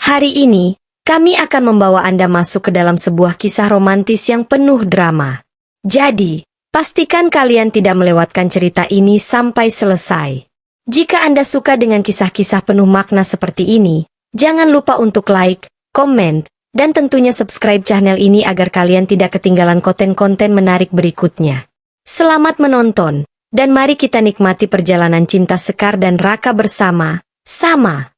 Hari ini, kami akan membawa Anda masuk ke dalam sebuah kisah romantis yang penuh drama. Jadi, pastikan kalian tidak melewatkan cerita ini sampai selesai. Jika Anda suka dengan kisah-kisah penuh makna seperti ini, jangan lupa untuk like, komen, dan tentunya subscribe channel ini agar kalian tidak ketinggalan konten-konten menarik berikutnya. Selamat menonton, dan mari kita nikmati perjalanan cinta Sekar dan Raka bersama-sama.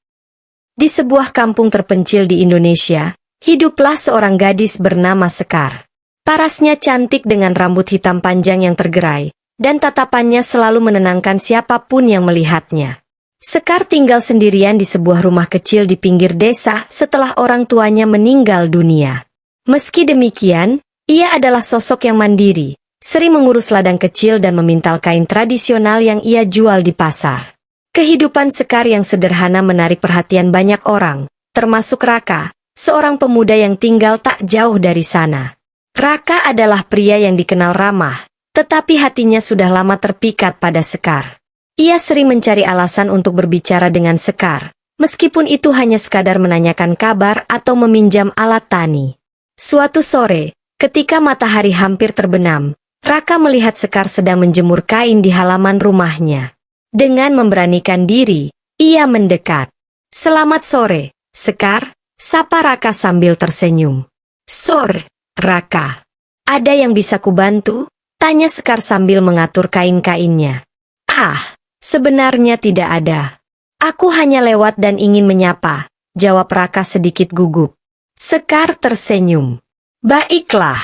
Di sebuah kampung terpencil di Indonesia, hiduplah seorang gadis bernama Sekar. Parasnya cantik dengan rambut hitam panjang yang tergerai, dan tatapannya selalu menenangkan siapapun yang melihatnya. Sekar tinggal sendirian di sebuah rumah kecil di pinggir desa setelah orang tuanya meninggal dunia. Meski demikian, ia adalah sosok yang mandiri, sering mengurus ladang kecil dan memintal kain tradisional yang ia jual di pasar. Kehidupan Sekar yang sederhana menarik perhatian banyak orang, termasuk Raka, seorang pemuda yang tinggal tak jauh dari sana. Raka adalah pria yang dikenal ramah, tetapi hatinya sudah lama terpikat pada Sekar. Ia sering mencari alasan untuk berbicara dengan Sekar, meskipun itu hanya sekadar menanyakan kabar atau meminjam alat tani. Suatu sore, ketika matahari hampir terbenam, Raka melihat Sekar sedang menjemur kain di halaman rumahnya. Dengan memberanikan diri, ia mendekat. "Selamat sore, Sekar," sapa Raka sambil tersenyum. "Sore, Raka. Ada yang bisa kubantu?" tanya Sekar sambil mengatur kain-kainnya. "Ah, sebenarnya tidak ada. Aku hanya lewat dan ingin menyapa," jawab Raka sedikit gugup. Sekar tersenyum. "Baiklah.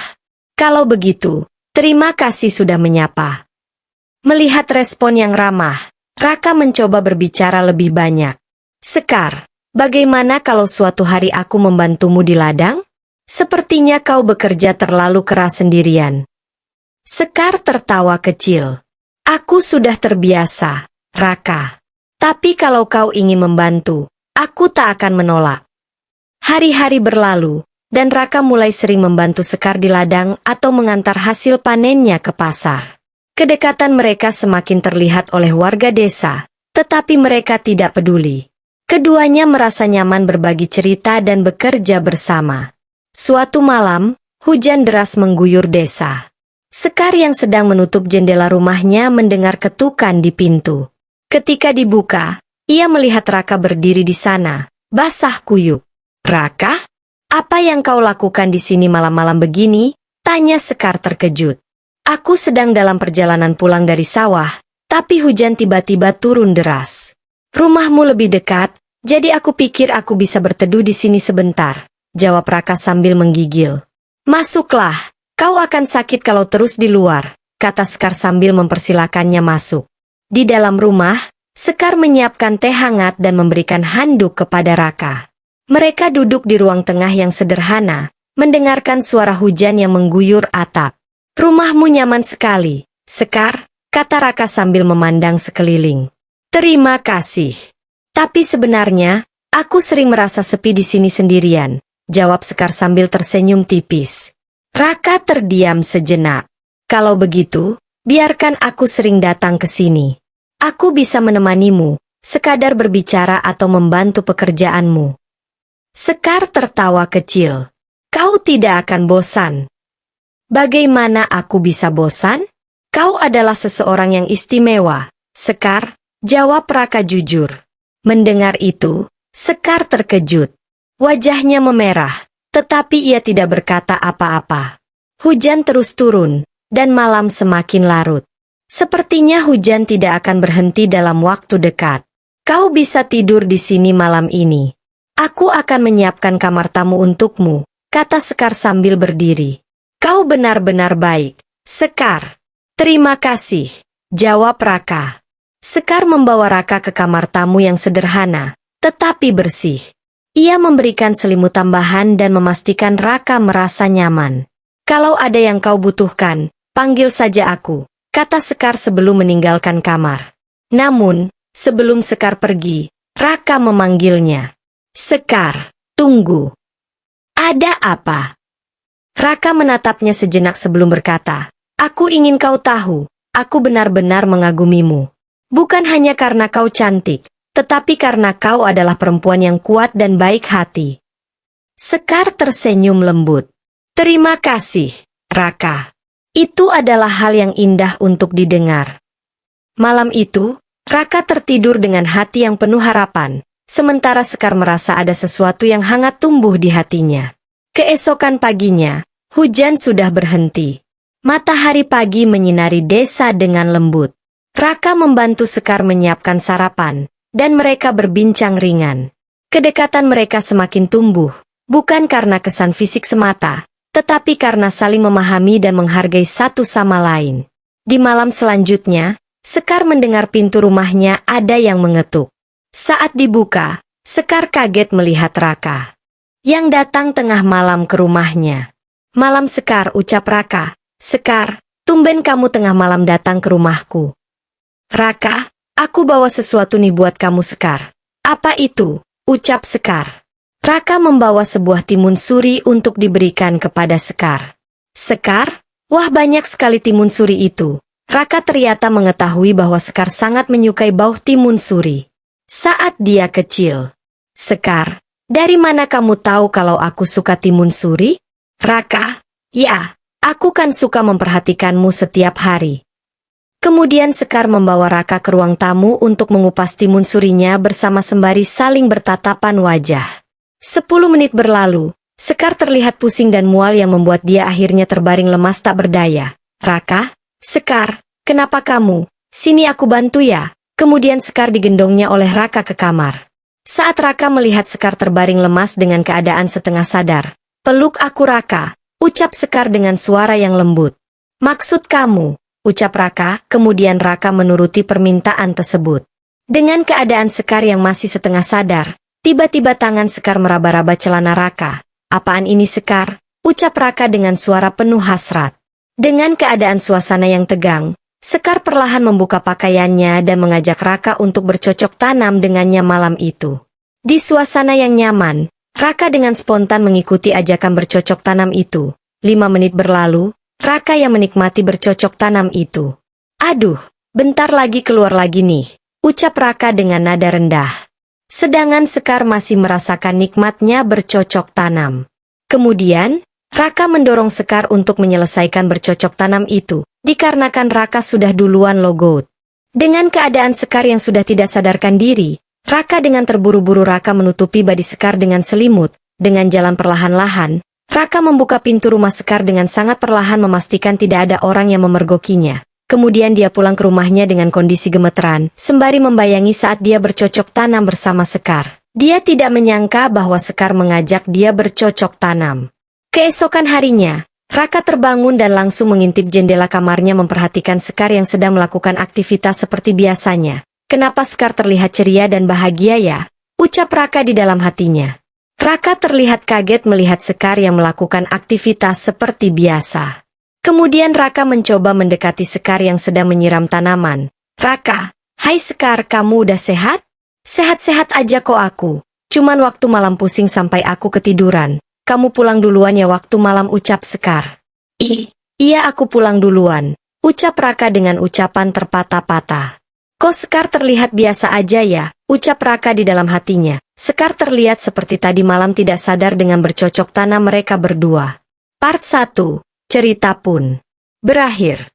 Kalau begitu, terima kasih sudah menyapa." Melihat respon yang ramah, Raka mencoba berbicara lebih banyak. "Sekar, bagaimana kalau suatu hari aku membantumu di ladang? Sepertinya kau bekerja terlalu keras sendirian." Sekar tertawa kecil. "Aku sudah terbiasa, Raka. Tapi kalau kau ingin membantu, aku tak akan menolak." Hari-hari berlalu, dan Raka mulai sering membantu Sekar di ladang atau mengantar hasil panennya ke pasar. Kedekatan mereka semakin terlihat oleh warga desa, tetapi mereka tidak peduli. Keduanya merasa nyaman berbagi cerita dan bekerja bersama. Suatu malam, hujan deras mengguyur desa. Sekar yang sedang menutup jendela rumahnya mendengar ketukan di pintu. Ketika dibuka, ia melihat Raka berdiri di sana, basah kuyup. "Raka, apa yang kau lakukan di sini malam-malam begini?" tanya Sekar terkejut. "Aku sedang dalam perjalanan pulang dari sawah, tapi hujan tiba-tiba turun deras. Rumahmu lebih dekat, jadi aku pikir aku bisa berteduh di sini sebentar," jawab Raka sambil menggigil. "Masuklah, kau akan sakit kalau terus di luar," kata Sekar sambil mempersilakannya masuk. Di dalam rumah, Sekar menyiapkan teh hangat dan memberikan handuk kepada Raka. Mereka duduk di ruang tengah yang sederhana, mendengarkan suara hujan yang mengguyur atap. "Rumahmu nyaman sekali, Sekar," kata Raka sambil memandang sekeliling. "Terima kasih. Tapi sebenarnya, aku sering merasa sepi di sini sendirian," jawab Sekar sambil tersenyum tipis. Raka terdiam sejenak. "Kalau begitu, biarkan aku sering datang ke sini. Aku bisa menemanimu, sekadar berbicara atau membantu pekerjaanmu." Sekar tertawa kecil. "Kau tidak akan bosan." "Bagaimana aku bisa bosan? Kau adalah seseorang yang istimewa, Sekar," jawab Raka jujur. Mendengar itu, Sekar terkejut. Wajahnya memerah, tetapi ia tidak berkata apa-apa. Hujan terus turun, dan malam semakin larut. Sepertinya hujan tidak akan berhenti dalam waktu dekat. "Kau bisa tidur di sini malam ini. Aku akan menyiapkan kamar tamu untukmu," kata Sekar sambil berdiri. "Kau benar-benar baik, Sekar." "Terima kasih," jawab Raka. Sekar membawa Raka ke kamar tamu yang sederhana, tetapi bersih. Ia memberikan selimut tambahan dan memastikan Raka merasa nyaman. "Kalau ada yang kau butuhkan, panggil saja aku," kata Sekar sebelum meninggalkan kamar. Namun, sebelum Sekar pergi, Raka memanggilnya. "Sekar, tunggu." "Ada apa?" Raka menatapnya sejenak sebelum berkata, "Aku ingin kau tahu, aku benar-benar mengagumimu. Bukan hanya karena kau cantik, tetapi karena kau adalah perempuan yang kuat dan baik hati. Sekar tersenyum lembut. Terima kasih, Raka. Itu adalah hal yang indah untuk didengar. Malam itu, Raka tertidur dengan hati yang penuh harapan, sementara Sekar merasa ada sesuatu yang hangat tumbuh di hatinya. Keesokan paginya, hujan sudah berhenti. Matahari pagi menyinari desa dengan lembut. Raka membantu Sekar menyiapkan sarapan, dan mereka berbincang ringan. Kedekatan mereka semakin tumbuh, bukan karena kesan fisik semata, tetapi karena saling memahami dan menghargai satu sama lain. Di malam selanjutnya, Sekar mendengar pintu rumahnya ada yang mengetuk. Saat dibuka, Sekar kaget melihat Raka yang datang tengah malam ke rumahnya. Malam Sekar, ucap Raka. Sekar, tumben kamu tengah malam datang ke rumahku. Raka, aku bawa sesuatu nih buat kamu Sekar. Apa itu? Ucap Sekar. Raka membawa sebuah timun suri untuk diberikan kepada Sekar. Sekar, wah banyak sekali timun suri itu. Raka ternyata mengetahui bahwa Sekar sangat menyukai bau timun suri saat dia kecil. Sekar, dari mana kamu tahu kalau aku suka timun suri? Raka, ya, aku kan suka memperhatikanmu setiap hari. Kemudian Sekar membawa Raka ke ruang tamu untuk mengupas timun surinya bersama sembari saling bertatapan wajah. 10 menit berlalu, Sekar terlihat pusing dan mual yang membuat dia akhirnya terbaring lemas tak berdaya. Raka, Sekar, kenapa kamu? Sini aku bantu ya. Kemudian Sekar digendongnya oleh Raka ke kamar. Saat Raka melihat Sekar terbaring lemas dengan keadaan setengah sadar, peluk aku Raka, ucap Sekar dengan suara yang lembut. Maksud kamu? Ucap Raka, kemudian Raka menuruti permintaan tersebut. Dengan keadaan Sekar yang masih setengah sadar, tiba-tiba tangan Sekar meraba-raba celana Raka. Apaan ini Sekar? Ucap Raka dengan suara penuh hasrat. Dengan keadaan suasana yang tegang, Sekar perlahan membuka pakaiannya dan mengajak Raka untuk bercocok tanam dengannya malam itu. Di suasana yang nyaman, Raka dengan spontan mengikuti ajakan bercocok tanam itu. 5 menit berlalu, Raka yang menikmati bercocok tanam itu. Aduh, bentar lagi keluar lagi nih, ucap Raka dengan nada rendah. Sedangkan Sekar masih merasakan nikmatnya bercocok tanam. Kemudian, Raka mendorong Sekar untuk menyelesaikan bercocok tanam itu, dikarenakan Raka sudah duluan logout. Dengan keadaan Sekar yang sudah tidak sadarkan diri, Raka dengan terburu-buru Raka menutupi badi Sekar dengan selimut. Dengan jalan perlahan-lahan, Raka membuka pintu rumah Sekar dengan sangat perlahan memastikan tidak ada orang yang memergokinya. Kemudian dia pulang ke rumahnya dengan kondisi gemeteran, sembari membayangi saat dia bercocok tanam bersama Sekar. Dia tidak menyangka bahwa Sekar mengajak dia bercocok tanam. Keesokan harinya, Raka terbangun dan langsung mengintip jendela kamarnya memperhatikan Sekar yang sedang melakukan aktivitas seperti biasanya. Kenapa Sekar terlihat ceria dan bahagia ya? Ucap Raka di dalam hatinya. Raka terlihat kaget melihat Sekar yang melakukan aktivitas seperti biasa. Kemudian Raka mencoba mendekati Sekar yang sedang menyiram tanaman. Raka, hai Sekar, kamu udah sehat? Sehat-sehat aja kok aku. Cuman waktu malam pusing sampai aku ketiduran. Kamu pulang duluan ya waktu malam, ucap Sekar. Iya aku pulang duluan, ucap Raka dengan ucapan terpatah-patah. Kok Sekar terlihat biasa aja ya, ucap Raka di dalam hatinya. Sekar terlihat seperti tadi malam tidak sadar dengan bercocok tanam mereka berdua. Part 1, cerita pun berakhir.